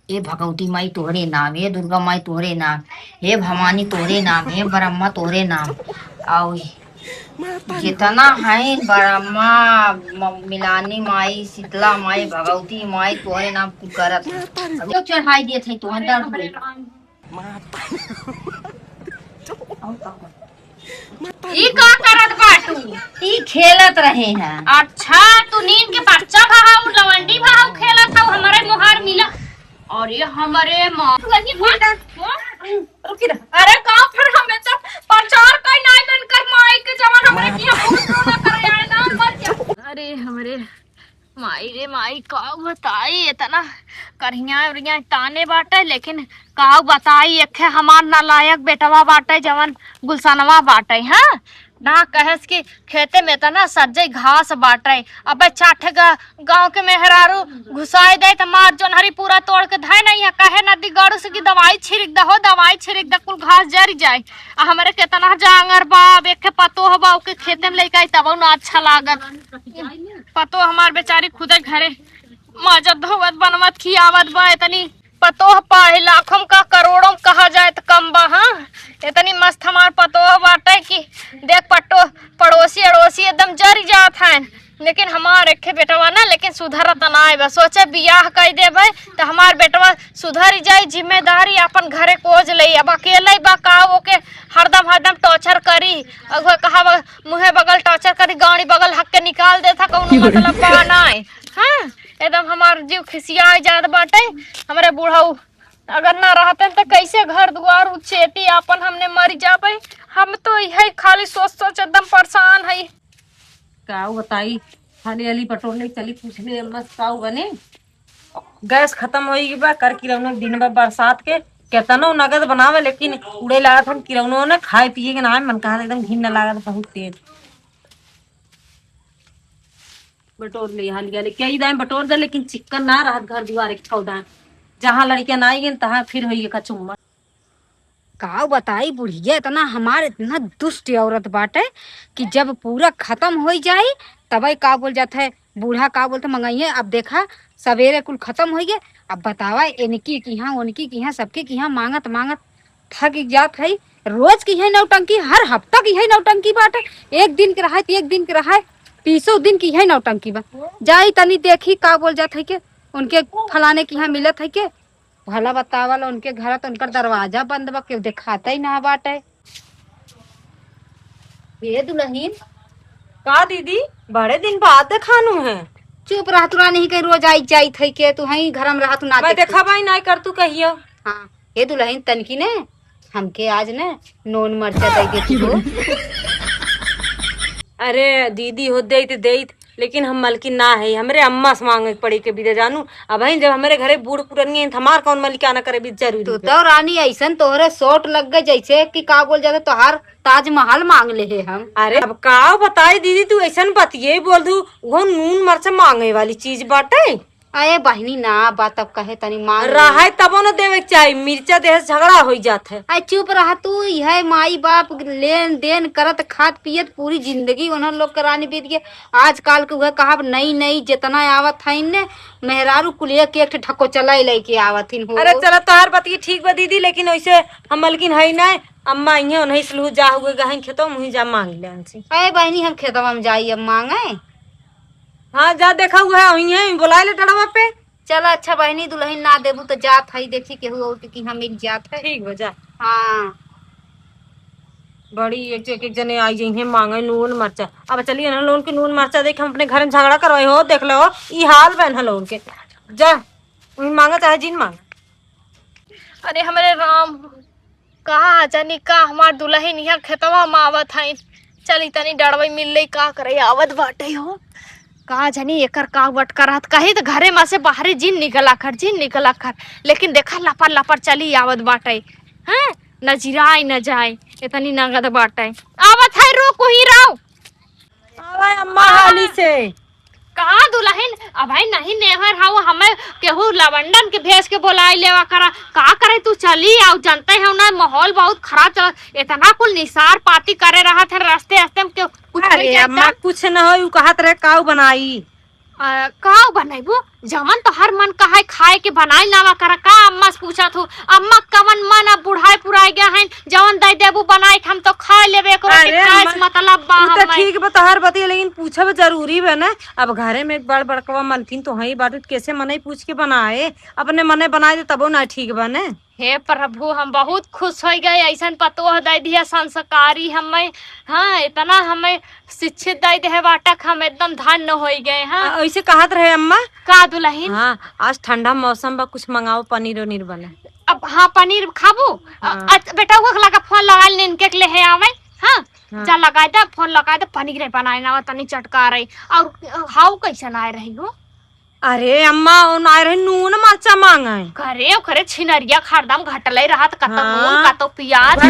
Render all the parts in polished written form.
हे भगवती माई तोहरे नाम, हे दुर्गा माई तोहरे नाम, हे भवानी तोहरे नाम, हे ब्रह्मा तोहरे नाम। आओ जितना है ब्रह्मा मिलानी माई शीतला माई भगवती माई तोहरे नाम कुल करत है। अब जो चढ़ाई दिए थे तो दर्द हुई। ई का करत बाटू? ई खेलत रहे हैं। अच्छा तू नीम के बच्चा भाव लवंडी भाव खेलत हव हमारे मोहार मिला। अरे हमारे मां रुकी रह। अरे का फिर हमें तो प्रचार कई नहीं मन कर माई के जवन हमरे किया बहुत रोना करे आए ना मर जा। अरे हमरे माई रे माई का बताई इतना करिया उरिया ताने बाटे लेकिन का बताई एक हमार नालायक बेटवा बाटे जवन गुलसनवा बाटे हां ना कहस कि खेते में तो ना सज्जे घास बाटे। अबे चाठे गांव के मेहरारू घुसाई दे तो मार जोन हरी पूरा तोड़ के धाय नहीं है कहे नदी गाड़ू से की दवाई छिड़क दहो दवाई छिड़क द कुल घास जरी जाए। आ हमरे केतना जांगर बाप एक पतो हो बाऊ के खेते में लेके आई तब ना अच्छा लागत। पतो हमार बेचारी खुदे घरे मजद धोवत बनवत खियावत बा इतनी पतो पाए लाखों का करोड़ों कहा जाए तो कम बा। हाँ इतनी मस्त हमार पतो बाटे कि देख पट्टो पड़ोसी अड़ोसी एकदम जरी जात है लेकिन हमार एक बेटवा ना लेकिन सुधरत ना है। सोचे बियाह कर देवे तो हमार बेटवा सुधर जाए जिम्मेदारी अपन घरे कोज ले। अब अकेले बा का ओके हरदम हरदम टॉर्चर करी अगो कहा मुहे बगल टॉर्चर करी गाड़ी बगल हक के निकाल देता कौनो मतलब बा ना है। हाँ एकदम हमार जीव खिसिया जात बाटे। हमारे बूढ़ऊ अगर ना रहते तो कैसे घर द्वार उचेती अपन हमने मर जाबे। हम तो यही खाली सोच सोच एकदम परेशान है। काऊ बताई खाली अली पटोले चली पूछले बस काऊ बने गैस खत्म होई बा कर किरौनो दिन बा बरसात के केतनो नगद बनावे लेकिन उड़े लागत हम किरौनो ने खाए पिए के नाम मन कहा एकदम घिन लागत बहुत तेज। बटोर ले हाल गया कई दाम बटोर दे लेकिन चिकन ना रहत घर दुआर एक छौदा जहां लड़कियां ना आई तहां फिर होई का चुम्मा। का बताई बुढ़िया इतना हमार इतना दुष्ट औरत बाटे कि जब पूरा खत्म हो जाए तब का बोल जाता है बूढ़ा का बोलते मंगाइए। अब देखा सवेरे कुल खत्म हो गए अब बतावा इनकी की यहाँ उनकी की यहाँ सबके की यहाँ मांगत मांगत थक जात है। रोज की है नौटंकी हर हफ्ता की है नौटंकी बाटे। एक दिन के रहा एक दिन के रहा 30 दिन की है नौटंकी बा। जाई तनी देखी का बोल जात है के उनके फलाने की यहाँ मिलत है के भला बतावल उनके घर तो उनका दरवाजा बंद बा के दिखाता ही ना बाटे। ये दुल्हन का दीदी बड़े दिन बाद खानू है। चुप रह तू नहीं कहीं रोज आई जाई थई के तू हई घर में रह तू ना मैं देखा भाई ना कर तू कहियो। हाँ ये दुल्हन तनकी ने हमके आज ने नोन मरचा दे दे तू। अरे दीदी हो देत लेकिन हम मलकी ना है हमरे अम्मा से मांगे पड़ी के बीते जानू। अब जब हमारे घरे बूढ़ पुरनिया हमार कौन मलिकाना करे भी जरूरी तू तो रानी ऐसन तोहरे शॉट लग गए जैसे कि का बोल जाते तोहार ताजमहल मांग ले है हम। अरे अब का बताई दीदी तू ऐसन बतिये बोल दू वो नून मरचा मांगे वाली चीज बाटे। अरे बहनी ना बात अब कहे तनी मांग रहा है तबो न देवे के चाहिए मिर्चा देह से झगड़ा हो जात है। अरे चुप रहा तू यह माई बाप लेन देन करत खात पियत पूरी जिंदगी उन्हों लोग करानी बीत गए। आजकल के वह कहा नई नई जितना आवत है ने मेहरारू कुलिया के एक ठको चला लेके आवत हिन हो। अरे चलो तोहार बतिये ठीक बा दीदी लेकिन वैसे हम मलकिन है ना अम्मा इहे नहीं सलू जा हुए गहन खेतो मुही जा मांग ले हमसे। अरे बहनी हम खेतवा में जाई अब मांगे। हाँ जा देखा हुआ है वही बुला ले टड़वा पे। चलो अच्छा बहनी दुल्हन ना देबू तो जात है देखी केहू और की हम एक जात है। ठीक हो जा। हाँ बड़ी एक जने आई जाइए मांगे नून मरचा। अब चलिए ना लोन के नून मरचा देख हम अपने घर में झगड़ा करवाए हो देख लो ई हाल बहन लोन के जा वही मांगा चाहे जिन मांगा। अरे हमारे राम कहा जानी का हमार दुल्हन यहाँ खेतवा में आवत है। चली तनी डरवई मिल लई का करे आवत बाटे हो कहा जानी एकर का वट करत कही तो घरे में से बाहरी जिन निकला कर लेकिन देखा लपर लपर चली आवत बाटे। हैं न जिराई न जाए इतनी नगद बाटे आवत है रोको ही राव आवाय अम्मा हाली से कहा दुल्हन अब भाई नहीं नेहर हाउ हमें केहू लवंडन के भेज के बोलाई लेवा करा का करे तू चली आओ जानते है ना माहौल बहुत खराब चल इतना कुल निसार पाती करे रहा था रास्ते रास्ते में कुछ अरे अम्मा कुछ न हो उ कहत रहे काऊ बनाई का बनाइबू जवन तो हर मन कहा खाए के बनाई लावा करा का पास पूछा थू अम्मा कवन मन अब बुढ़ाई पुराई गया है जवन दे देबू बनाई हम तो खा लेबे करो अरे के खास अम्मा, मतलब बा उ तो हम ठीक बा तोहार बतिया, लेकिन पूछब जरूरी बा ना। अब घरे में एक बड़ बड़कवा मलकिन तो हई बात, कैसे मने पूछ के बनाए, अपने मने बनाए दे तबो ना ठीक बा ने। हे प्रभु हम बहुत खुश हो गए ऐसा पतो दे दिया संस्कारी हमें। हाँ इतना हमें शिक्षित दे दे बाटक हम एकदम धन्य हो गए। हाँ ऐसे कहत रहे अम्मा। का दुल्हन हाँ आज ठंडा मौसम बा, कुछ मंगाओ पनीर वनीर बने। अब हाँ पनीर खाबू। बेटा वो लगा फोन लगा ले इनके ले है आवे। हाँ जा लगाए दे फोन लगाए दे पनीर बनाए ना तनी चटका रही। और हाउ कैसे आए रही हो? अरे अम्मा ओ ना रहे नून मरचा मांगे घरे खरे छिनरिया खरदम घटले रहत कत हाँ। नून कत प्याज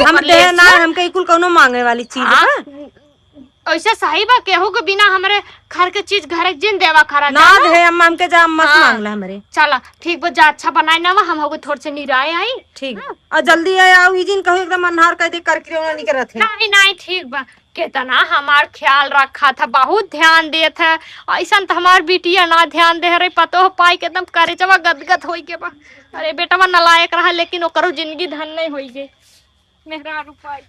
हम दे ना हमके कुल कोनो मांगे वाली चीज बा। ऐसे सही बा केहू के बिना हमरे घर के चीज घरे जिन देवा खरा ना दे अम्मा हमके जा अम्मा से मांगला हमरे। चला ठीक बा जा अच्छा बनाए ना हम होगे थोड़े से निराए आई। ठीक और जल्दी आए आओ ही दिन कहू एकदम अन्हार कर दे करके ओना नहीं करत है। नहीं नहीं ठीक बा कितना हमार ख्याल रखा था बहुत ध्यान दिए थे ऐसा तो हमार बिटिया ना ध्यान दे रही पतो हो पाई के एकदम करे जब गदगद होई के बा। अरे बेटा वो नलायक रहा लेकिन ओकरो जिंदगी धन नहीं होई गई मेहरा रुपाई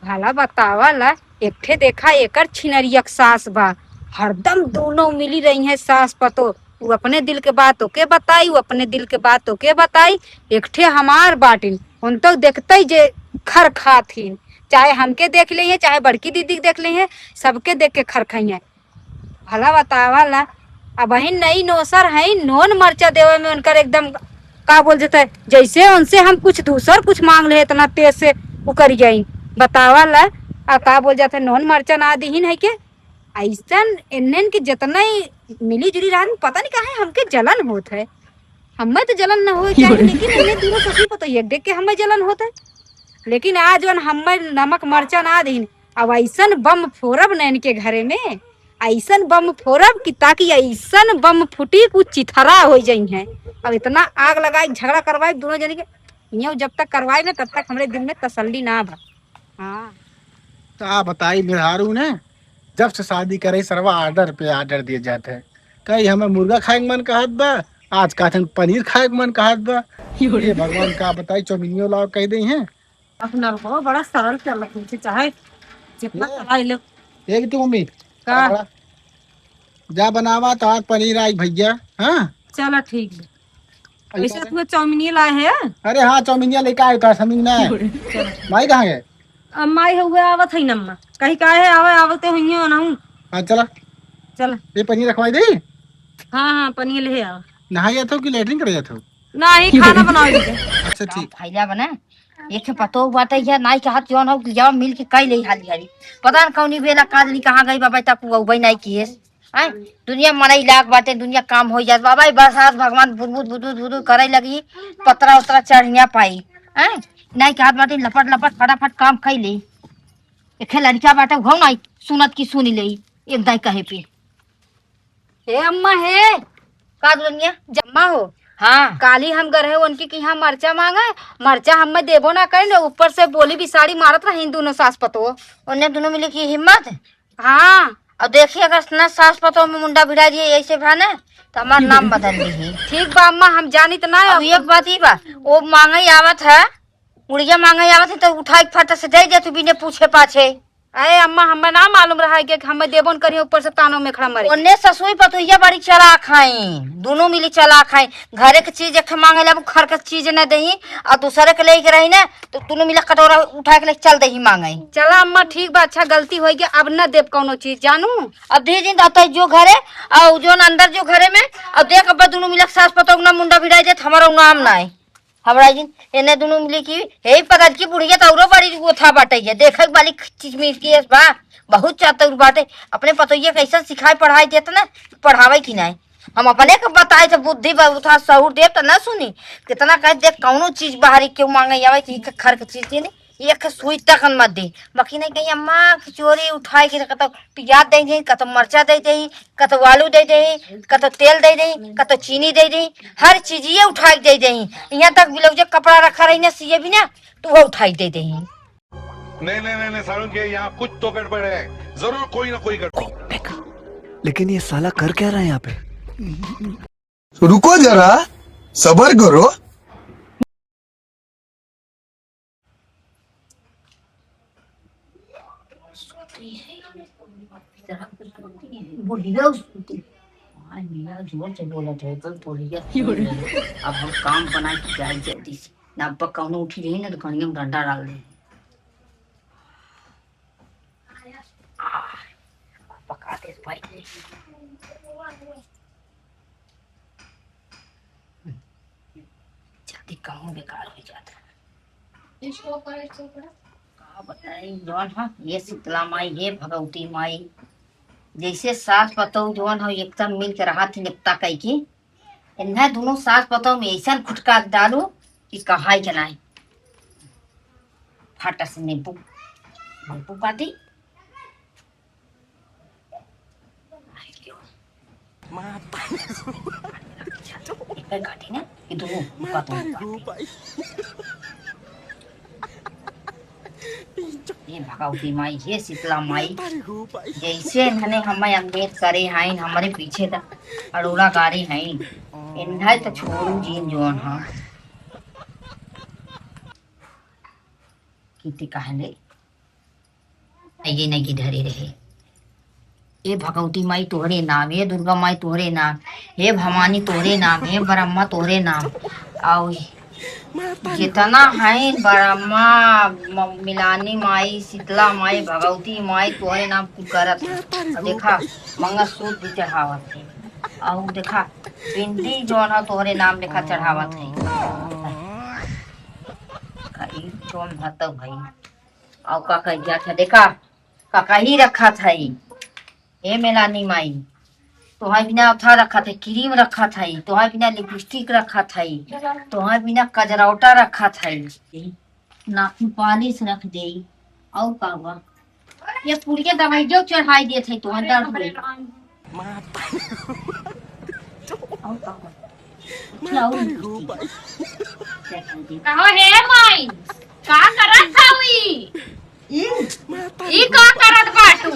भला बतावला एक ठे देखा एकर छिनरियक सास बा, हरदम दोनों मिली रही हैं सास पतो। वो अपने दिल के बात ओके बताई, वो अपने दिल के बात ओके बताई। एक ठे हमार बाटिन उन तो देखते ही जे खर खाथिन, चाहे हमके देख ले चाहे बड़की दीदी देख ले सबके देख के खर खाई है। भला बतावला अब ही नई नौसर है नोन मरचा देवे में उनकर एकदम का बोल जाता जैसे उनसे हम कुछ दूसर कुछ मांग ले इतना तेज से वो कर जाई। बतावला आ का बोल जाते नोन मरचा ना दीहिन है के ऐसन इन्हन के जितना ही मिली जुली रहा पता नहीं कहा है हमके जलन होत है। हमें तो जलन ना हो चाहिए लेकिन इन्हें दोनों सही पता एक देख के हमें जलन होता है। लेकिन आज वन हमें नमक मरचा ना दीन अब ऐसन बम फोड़ब न इनके घरे में, ऐसन बम फोड़ब कि ताकि ऐसन बम फूटी कुछ चिथरा हो जाई है। अब इतना आग लगाए झगड़ा करवाए दोनों जने के यूँ जब तक करवाए ना तब तक हमारे दिल में तसल्ली ना बा। हाँ तो आप बताई मेहरारू ने जब से शादी करे सरवा आर्डर पे आर्डर दिए जाते हैं। कहीं हमें मुर्गा खाए के मन कहत बा, आज कहते पनीर खाए के मन कहत बा। ये भगवान का बताई चौमिनियो लाओ कह दे हैं। अपना को बड़ा सरल चलत है चाहे जितना चलाई लो। एक तो मम्मी का जा बनावा तो आज पनीर आई भैया। हाँ चलो ठीक है। ऐसे तुम्हें चाउमीन लाए हैं? अरे हाँ चौमिनिया लेकर आए था समीन ने। माई कहाँ गए? अम्माई हुए आवत है नम्मा कहीं का है आवे आवते हुई हो ना हूँ। हाँ चला चल ये पनीर रखवाई दे। हाँ हाँ पनीर ले आओ। नहाई जाते हो कि लेटरिन कर जाते हो? नहीं खाना बनाओ। अच्छा ठीक। फायदा बना एक पतो बात है ना के हाथ जौन हो जब मिल के कई ले हाली हाली पता न कौनी बेला कादनी कहाँ गई बाबा तक वो नहीं किए है। दुनिया मनाई लाग बाटे दुनिया काम हो जात बाबा बरसात भगवान बुदबुद बुदबुद बुदबुद करे लगी पतरा उतरा चढ़िया पाई है नहीं के हाथ बाटे लपट लपट फटाफट काम कई ले एक लड़का बाटे घो नहीं सुनत की सुनी ले एक दाई कहे पे हे अम्मा हे का दुनिया जम्मा हो। हाँ काली हम गए रहे उनकी कि यहाँ मरचा मांगा मरचा हमें देबो ना करे ऊपर से बोली भी साड़ी मारत रही दोनों सास पतो उन्हें दोनों मिले की हिम्मत। हाँ और देखिए अगर न सास पतो में मुंडा भिड़ा दिए ऐसे भाने तो हमारा नाम बदल दी। ठीक बा अम्मा हम जानी तो ना अब एक बात ही बा वो मांगे आवत है उड़िया मांगे आवत है तो उठाई फट से दे तू बिने पूछे पाछे। अरे अम्मा हमें ना मालूम रहा है कि हमें देबो न करिए ऊपर से तानों में खड़ा मरे। उन्ने ससुई पतोहिया बड़ी चला खाई दोनों मिली चला खाई घरे के चीज एक मांगे ला घर के चीज न दही और दूसरे के लेके रही ना तो दोनों मिला कटोरा उठा के ले चल दही मांगे। चला अम्मा ठीक बा अच्छा गलती हो गई अब न देव कोनो चीज जानू अब धीरे दिन आता जो घरे और जो अंदर जो घरे में अब देख अब दोनों मिला सास पतो ना मुंडा भिड़ाई दे हमारा नाम ना है हमरा जिन एने दोनों मिली की हे पता की बुढ़िया तौरो बड़ी गोथा बाटे है देखे वाली चीज में की बा बहुत चातुर बाटे अपने पतोइया कैसा सिखाई पढ़ाई देत ना पढ़ावे की नहीं हम अपने को बताए तो बुद्धि था सहूर दे तो ना सुनी कितना कह देख कौनो चीज बाहरी क्यों मांगे आवे कि खर के चीज देने एक सुई तक मत दी बाकी नहीं कहीं अम्मा खिचोरी उठाए के कतो प्याज दे दे कतो मरचा दे दे कतो आलू दे दे कतो तेल दे दे कतो चीनी दे दे हर चीज ये उठाई दे दे यहाँ तक भी लोग जो कपड़ा रखा रही ना सिए भी ना तो वो उठाई दे दे। नहीं सारुण के यहाँ कुछ तो गड़बड़ है जरूर कोई ना कोई गड़बड़। लेकिन ये साला कर क्या रहा है यहाँ पे? रुको जरा, सबर करो। बुढ़िया उसकी आज मेरा जोर से बोला था कल बुढ़िया अब हम काम बना के जाए जल्दी से ना पकाने उठी रही ना तो कहीं हम डंडा डाल दे पका दे भाई जल्दी काम बेकार हो जाता है इसको का बताई जौन हाँ ये शीतला माई ये भगवती माई जैसे सास पतौ जौन हो एकदम मिल के रहा थी निपटा कई की इन्हें दोनों सास पतौ में ऐसा खुटका डालू कि कहा के नहीं फाटा से नींबू नींबू पाती घाटी ना ये दोनों ये भगवती माई ये शीतला माई जैसे इन्होंने हमें अम्बेद करे हैं हमारे पीछे तक अड़ोला गाड़ी हैं इन्हें तो छोड़ू जीन जोन हाँ कितनी कहले ये नहीं की धरे रहे ये भगवती माई तोहरे नाम ये दुर्गा माई तोहरे नाम हे भवानी तोहरे नाम हे ब्रह्मा तोहरे नाम आओ जितना है ब्रह्मा मिलानी माई शीतला माई भगवती माई तोहरे नाम कुछ करत देखा मंगलसूत्र भी चढ़ावत है और देखा बिंदी जो ना तोहरे नाम लिखा चढ़ावत है जोन भत भाई और का कह जात है देखा काका ही रखा था ये मिलानी माई तोहार बिना अथा रखा था क्रीम रखा था तोहार बिना लिपस्टिक रखा था तोहार बिना कजरौटा रखा था नाखून पालिश रख दे और का हुआ ये पूरी दवाई जो चढ़ाई दे थे तोहार दर्द में और का हुआ कहो हे माई का करत हवी ई का करत बाटू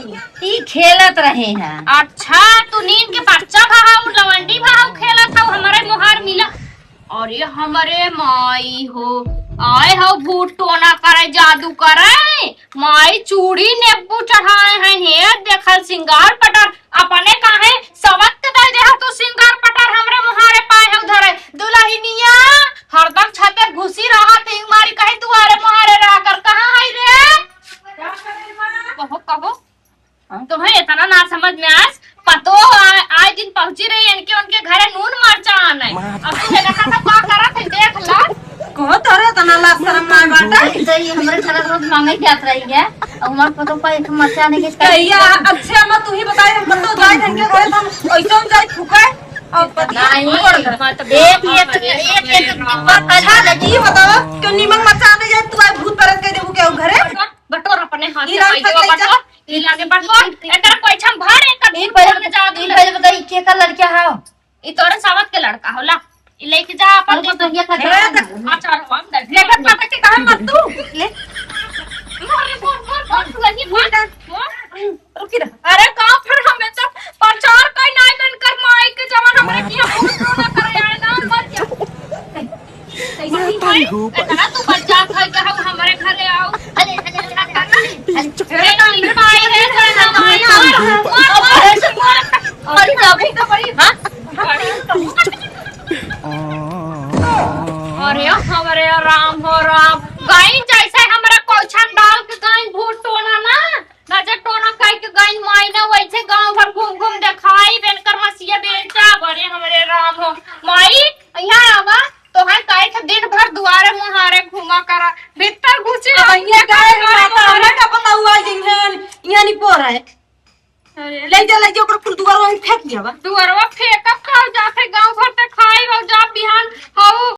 ई खेलत रहे हैं अच्छा तू नीम के बच्चा भाव लवंडी भाव खेलत हव हमारे मुहार मिला और ये हमारे माई हो आए हो भूत टोना करे जादू करे माई चूड़ी नींबू चढ़ाए हैं हे देखल सिंगार पटर अपने काहे सवक्त दल दे तो सिंगार पटर हमरे मुहारे पाए हो धरे दुल्हनिया हरदम छते घुसी रहा थे मारी कहे दुआरे मुहारे रह कर कहां है रे कहो कहो तुम्हें इतना ना समझ में आज पतो आए दिन पहुंची रही इनके उनके घरे नून मरचा आना अब तू देखा था का करत है देख ला कहो तोरे तना ला शर्म मार बाटा तो ये हमारे घर रोज मांगे जात रही है और हमारे पतो पर एक मरचा ने के कहिया अच्छा मैं तू ही बताई हम पतो जाए धनके रोए हम ऐसा जाए फुकाए और पता नहीं एक अच्छा लगी बताओ क्यों नीमक मचा दे जाए तू आए भूत परत के देबू के घरे बटोर अपने हाथ से पाई देवा बटोर ई लागे बटोर एकर कोई छम भर एक ई पहले बताई के का लड़का है ई तोरे सावत के लड़का होला ई लेके जा अपन तो तो ये का अच्छा हम दे लेकर पता के कहां मत तू ले अरे कहां फिर हमें तो प्रचार कई नहीं बन कर माई के जवान हमरे किया फोन ना करे आए ना मत जा इतना तू बच्चा खाई के हम हमारे घरे आओ अरे अरे माई है ना माई और अभी तो बड़ी हां अरे हमारे राम हो राम गाय जैसे हमारा कोछन डाल के गाय भूत टोना ना नजर टोना कह के गाय माई ना वैसे गांव भर घूम घूम दिखाई बेनकर मसिया बेचा बड़े हमारे राम हो माई यहां आवा तो है काहे के दिन भर दुआरे मुहारे घुमा करा भीतर घुसी ये गाय माता का पता हुआ जिन यहां नहीं पो रहा है ले जा ऊपर फुल दुआर में फेंक दिया दुआरवा फेंक खा जाते गांव भर ते खाई और जा बिहान हाउ